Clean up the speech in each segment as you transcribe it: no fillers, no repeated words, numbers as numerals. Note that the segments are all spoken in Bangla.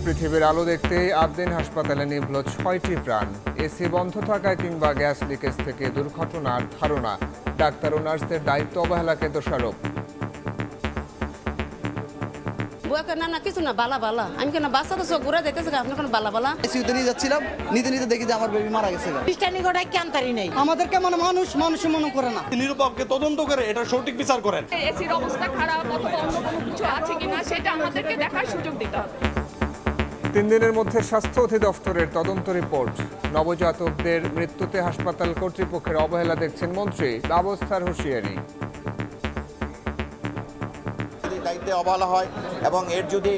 পৃথিবীর আলো দেখতেই আবদিন হাসপাতালে নিভল ৬টি প্রাণ। এসি বন্ধ থাকায় কিংবা গ্যাস লিকেজ থেকে দুর্ঘটনার ধারণা। ডাক্তার ও নার্সদের দায়িত্ব অবহেলাকে দোষারোপ। না কিছু না বালা বালা আমি কেন বাচ্চা তো ঘুরে দেখতেছি আপনি কোনো বালা বালা এসিউতে নিয়ে যাচ্ছিলাম, নিতে নিতে দেখি যে আমার বেবি মারা গেছে। খ্রিস্টানি গোটাই ক্যান্তারি নেই, আমাদেরকে মানে মানুষ মনে করে না। নিরপেক্ষ তদন্ত করে এটা সঠিক বিচার করেন। এসির অবস্থা খারাপ অথবা অন্য কোনো কিছু আছে কিনা সেটা আমাদেরকে দেখার সুযোগ দিতে হবে। ৩ দিনের মধ্যে স্বাস্থ্য অধিদপ্তরের তদন্ত রিপোর্ট। নবজাতকদের মৃত্যুতে হাসপাতাল কর্তৃপক্ষের অবহেলা দেখছেন মন্ত্রী। ব্যবস্থার হুঁশিয়ারি। দায়িত্বে অবহেলা হয় এবং এর যদি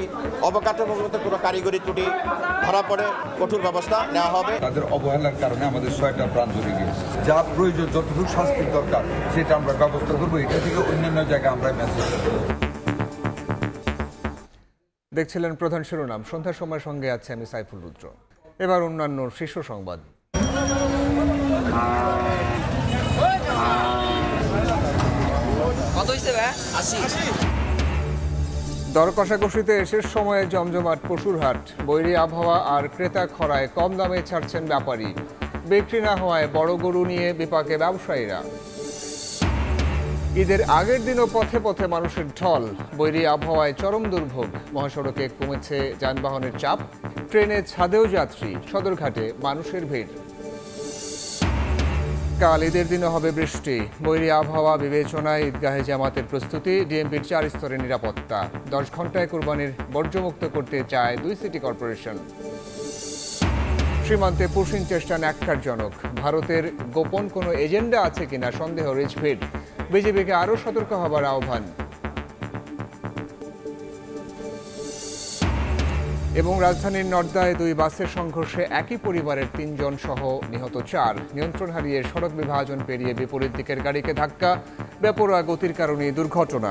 অবকাঠামোগত কোনো কারিগরি ত্রুটি ধরা পড়ে কঠোর ব্যবস্থা নেওয়া হবে। তাদের অবহেলার কারণে আমাদের ৬টা প্রাণ চলে গিয়েছে। যা প্রয়োজন, যতটুকু শাস্তির দরকার সেটা আমরা ব্যবস্থা করবো। এটা থেকে অন্যান্য জায়গায় আমরা মেসেজ করবো। দেখছিলেন প্রধান শিরোনাম। সন্ধ্যার সময় সঙ্গে আছে আমি সাইফুল রুদ্র। এবার অন্যান্য শীর্ষ সংবাদ। দর কষাকষিতে শেষ সময়ে জমজমাট পশুর হাট। বৈরী আবহাওয়া আর ক্রেতা খরায় কম দামে ছাড়ছেন ব্যাপারী। বিক্রি না হওয়ায় বড় গরু নিয়ে বিপাকে ব্যবসায়ীরা। ঈদের আগের দিনও পথে পথে মানুষের ঢল। বৈরী আবহাওয়ায় চরম দুর্ভোগ। মহাসড়কে কমেছে যানবাহনের চাপ। ট্রেনে ছাদেও যাত্রী। সদরঘাটে মানুষের ভিড়। কাল ঈদের দিনও হবে বৃষ্টি। বৈরী আবহাওয়া বিবেচনায় ঈদগাহে জামাতের প্রস্তুতি। ডিএমপির 4 স্তরের নিরাপত্তা। 10 ঘন্টায় কুরবানির বর্জ্যমুক্ত করতে চায় 2 সিটি কর্পোরেশন। সীমান্তে পুশিং চেষ্টা ন্যাক্কারজনক। ভারতের গোপন কোনো এজেন্ডা আছে কিনা সন্দেহ রিজভির। বিজেপিকে আরও সতর্ক হবার আহ্বান। এবং রাজধানীর নর্দায় 2 বাসের সংঘর্ষে একই পরিবারের 3 জন সহ নিহত 4। নিয়ন্ত্রণ হারিয়ে সড়ক বিভাজন পেরিয়ে বিপরীত দিকের গাড়িকে ধাক্কা। বেপরোয়া গতির কারণে দুর্ঘটনা।